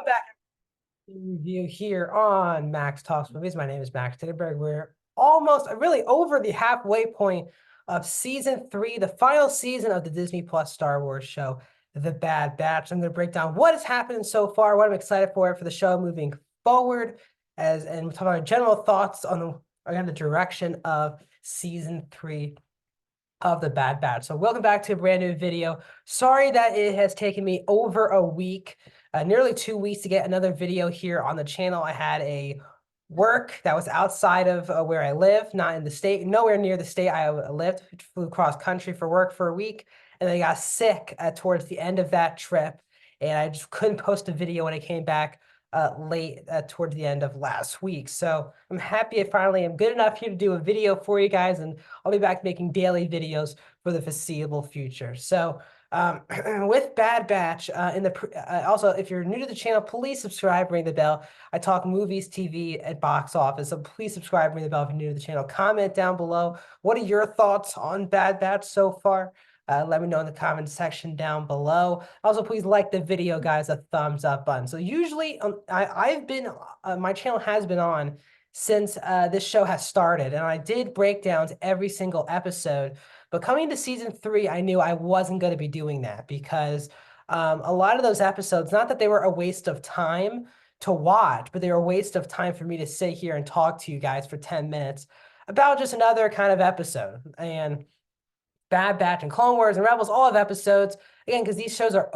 Welcome back to the review here on Max Talks Movies. My name is Max Titterberg. We're almost really over the halfway point of season 3, the final season of the Disney Plus Star Wars show, The Bad Batch. I'm going to break down what has happened so far, what I'm excited for the show moving forward, and we'll talk about general thoughts on the direction of season 3 of The Bad Batch. So welcome back to a brand new video. Sorry that it has taken me over a week, nearly 2 weeks to get another video here on the channel. I had a work that was outside of where I live, not in the state, nowhere near the state I lived. Flew cross country for work for a week, and then I got sick towards the end of that trip, and I just couldn't post a video when I came back late towards the end of last week. So I'm happy I finally am good enough here to do a video for you guys, and I'll be back making daily videos for the foreseeable future. So with Bad Batch, also, if you're new to the channel, please subscribe, ring the bell. I talk movies, TV, and box office, so please subscribe, ring the bell if you're new to the channel. Comment down below. What are your thoughts on Bad Batch so far? Let me know in the comment section down below. Also, please like the video, guys, a thumbs up button. So usually I've been, my channel has been on since this show has started, and I did breakdowns every single episode. But coming to season 3, I knew I wasn't going to be doing that because a lot of those episodes, not that they were a waste of time to watch, but they were a waste of time for me to sit here and talk to you guys for 10 minutes about just another kind of episode. And Bad Batch and Clone Wars and Rebels all have episodes. Again, because these shows are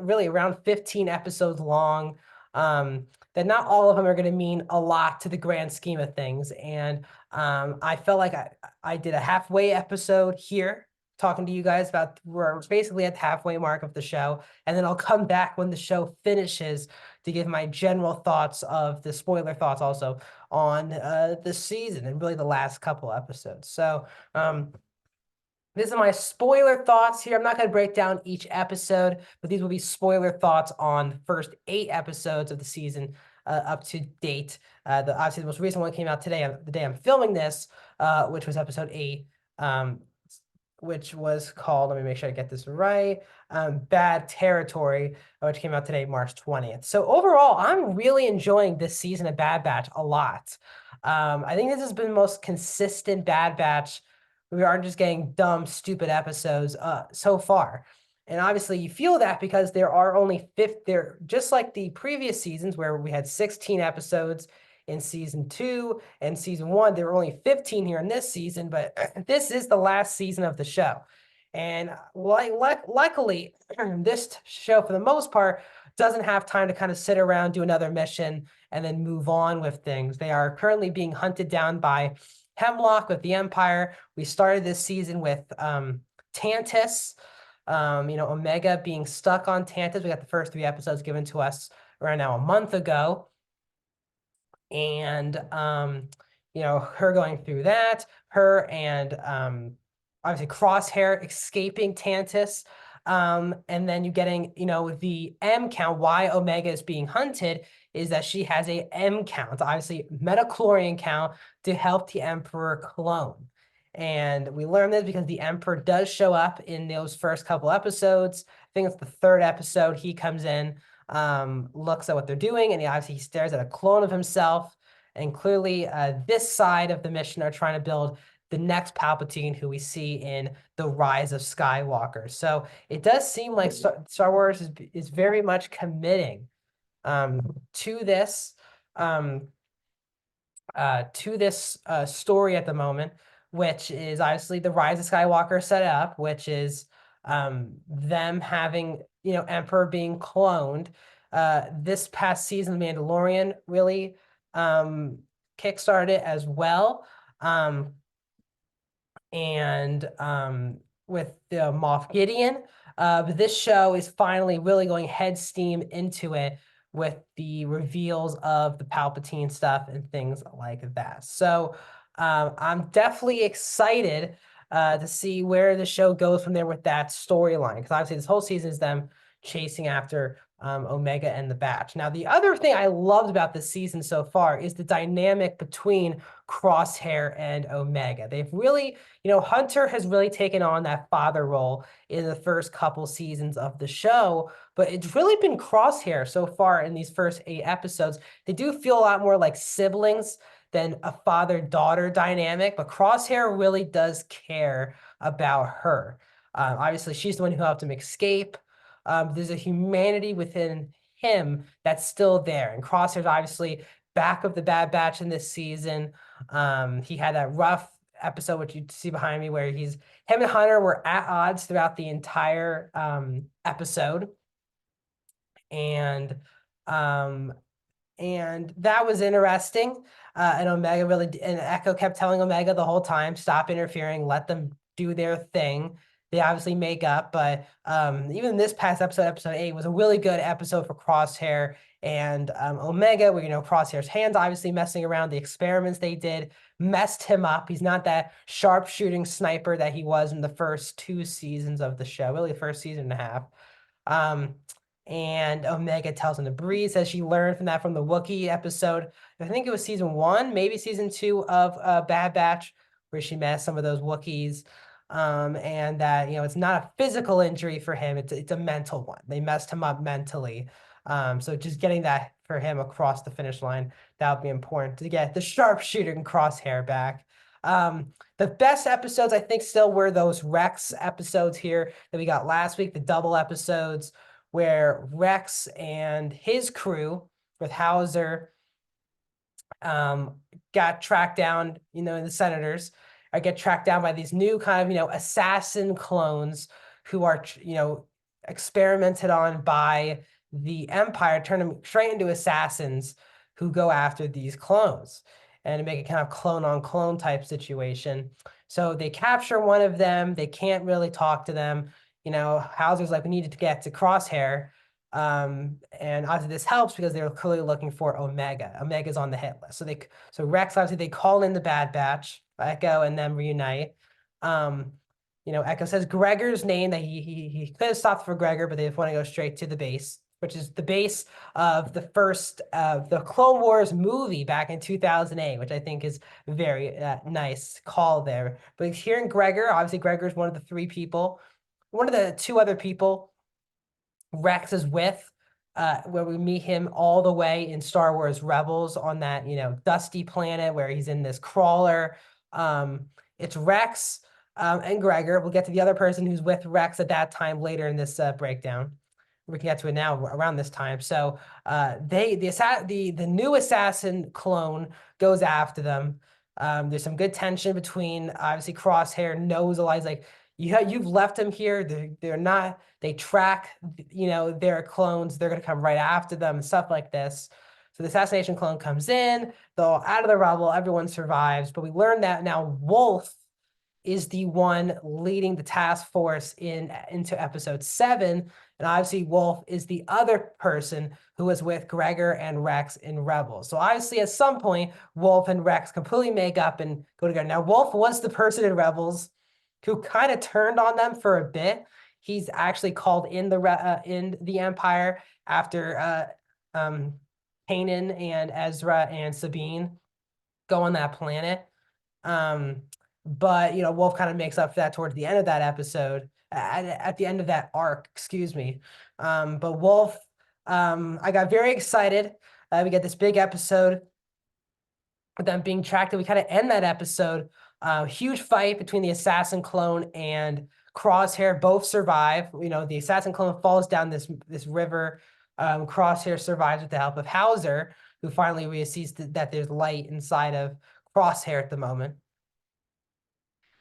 really around 15 episodes long. That not all of them are going to mean a lot to the grand scheme of things. And I felt like I did a halfway episode here talking to you guys about we're basically at the halfway mark of the show. And then I'll come back when the show finishes to give my general thoughts of the spoiler thoughts also on the season and really the last couple episodes. So this is my spoiler thoughts here. I'm not going to break down each episode, but these will be spoiler thoughts on the first 8 episodes of the season up to date. Obviously, the most recent one came out today, the day I'm filming this, which was episode 8, which was called, let me make sure I get this right, Bad Territory, which came out today, March 20th. So overall, I'm really enjoying this season of Bad Batch a lot. I think this has been the most consistent Bad Batch. We aren't just getting dumb, stupid episodes so far. And obviously you feel that because there are only there, just like the previous seasons where we had 16 episodes in season 2 and season 1, there were only 15 here in this season, but this is the last season of the show. And luckily, this show, for the most part, doesn't have time to kind of sit around, do another mission, and then move on with things. They are currently being hunted down by Hemlock with the Empire. We started this season with Tantus, Omega being stuck on Tantus. We got the first 3 episodes given to us around now a month ago. And, her going through that, her and obviously Crosshair escaping Tantus. And then you getting, the M count, why Omega is being hunted is that she has a M count, obviously metachlorian count to help the Emperor clone. And we learned this because the Emperor does show up in those first couple episodes. I think it's the 3rd episode. He comes in, looks at what they're doing, and he stares at a clone of himself. And clearly this side of the mission are trying to build the next Palpatine who we see in The Rise of Skywalker. So it does seem like Star Wars is very much committing to this story at the moment, which is obviously The Rise of Skywalker set up, which is them having, Emperor being cloned. This past season, The Mandalorian really kickstarted it as well. With the Moff Gideon, but this show is finally really going head steam into it with the reveals of the Palpatine stuff and things like that. So I'm definitely excited to see where the show goes from there with that storyline, because obviously this whole season is them chasing after Omega and the Batch. Now, the other thing I loved about this season so far is the dynamic between Crosshair and Omega. They've really, Hunter has really taken on that father role in the first couple seasons of the show, but it's really been Crosshair so far in these first 8 episodes. They do feel a lot more like siblings than a father-daughter dynamic, but Crosshair really does care about her. Obviously, she's the one who helped him escape. There's a humanity within him that's still there. And Crosshair's obviously back of the Bad Batch in this season. He had that rough episode, which you see behind me, where him and Hunter were at odds throughout the entire episode. And that was interesting. And Omega and Echo kept telling Omega the whole time, stop interfering, let them do their thing. They obviously make up, but even this past episode 8 was a really good episode for Crosshair and Omega, where Crosshair's hands obviously messing around. The experiments they did messed him up. He's not that sharpshooting sniper that he was in the first 2 seasons of the show, really the first season and a half. And Omega tells him to breathe, says she learned from the Wookiee episode. I think it was season 1, maybe season 2 of Bad Batch, where she met some of those Wookiees. And that, it's not a physical injury for him, it's a mental one. They messed him up mentally. So just getting that for him across the finish line, that would be important to get the sharpshooter and Crosshair back. The best episodes, I think, still were those Rex episodes here that we got last week, the double episodes where Rex and his crew with Hauser got tracked down, in the Senators, or get tracked down by these new kind of, assassin clones who are, experimented on by the Empire, turn them straight into assassins who go after these clones and make a kind of clone on clone type situation. So they capture one of them. They can't really talk to them. Hauser's like, we needed to get to Crosshair. And obviously this helps because they're clearly looking for Omega. Omega's on the hit list. So Rex, obviously they call in the Bad Batch, Echo, and then reunite. Echo says Gregor's name, that he could have stopped for Gregor, but they just want to go straight to the base, which is the base of the first the Clone Wars movie back in 2008, which I think is very nice call there. But hearing Gregor, obviously Gregor's one of the 3 people, one of the 2 other people Rex is with, where we meet him all the way in Star Wars Rebels on that, dusty planet where he's in this crawler. It's Rex and Gregor. We'll get to the other person who's with Rex at that time later in this breakdown. We can get to it now around this time. So the new assassin clone goes after them. There's some good tension between, obviously, Crosshair knows Eli's like, you've left them here. They're not, they track, their clones. They're going to come right after them and stuff like this. So the assassination clone comes in, though out of the rubble, everyone survives. But we learned that now Wolf is the one leading the task force into episode 7. And obviously Wolf is the other person who was with Gregor and Rex in Rebels. So obviously at some point, Wolf and Rex completely make up and go together. Now, Wolf was the person in Rebels who kind of turned on them for a bit. He's actually called in the Empire after Kanan and Ezra and Sabine go on that planet. But Wolf kind of makes up for that towards the end of that episode, at the end of that arc, excuse me. But Wolf, I got very excited. We get this big episode with them being tracked, and we kind of end that episode. Huge fight between the assassin clone and Crosshair. Both survive. The assassin clone falls down this river. Crosshair survives with the help of Hauser, who finally sees that there's light inside of Crosshair at the moment.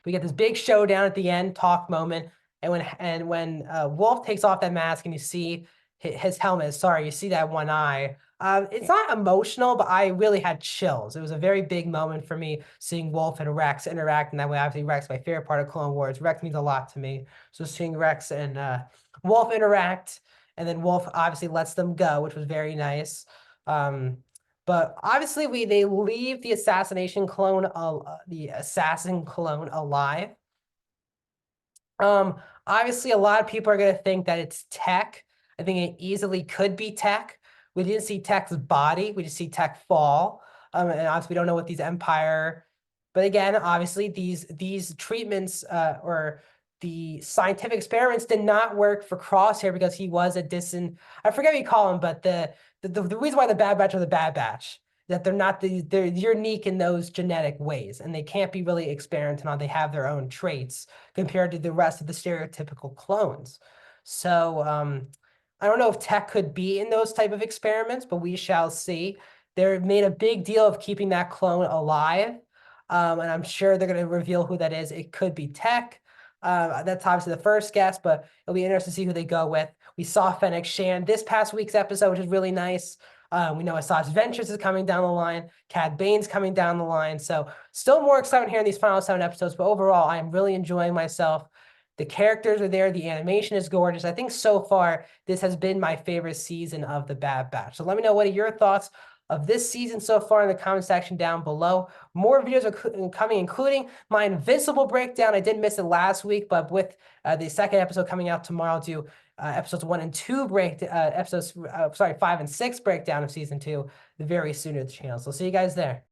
We get this big showdown at the end, talk moment, and when Wolf takes off that mask and you see his helmet, you see that one eye. It's not emotional, but I really had chills. It was a very big moment for me seeing Wolf and Rex interact in that way. Obviously, Rex is my favorite part of Clone Wars. Rex means a lot to me. So seeing Rex and Wolf interact, and then Wolf obviously lets them go, which was very nice. But obviously, they leave the assassin clone alive. Obviously, a lot of people are going to think that it's Tech. I think it easily could be Tech. We didn't see Tech's body. We just see Tech fall. And obviously we don't know what these Empire. But again, obviously these treatments or the scientific experiments did not work for Crosshair because he was a distant. I forget what you call him, but the reason why the Bad Batch are the Bad Batch, that they're unique in those genetic ways, and they can't be really experimented on. They have their own traits compared to the rest of the stereotypical clones. So I don't know if Tech could be in those type of experiments, but we shall see. They're made a big deal of keeping that clone alive. And I'm sure they're going to reveal who that is. It could be Tech. That's obviously the first guess, but it'll be interesting to see who they go with. We saw Fennec Shan this past week's episode, which is really nice. We know Asajj Ventress is coming down the line. Cad Bane's coming down the line. So still more excitement here in these final 7 episodes. But overall, I am really enjoying myself. The characters are there. The animation is gorgeous. I think so far, this has been my favorite season of The Bad Batch. So let me know what are your thoughts of this season so far in the comment section down below. More videos are coming, including my Invincible breakdown. I did miss it last week, but with the second episode coming out tomorrow, I'll do episodes 1 and 2 5 and 6 breakdown of season 2 very soon to the channel. So see you guys there.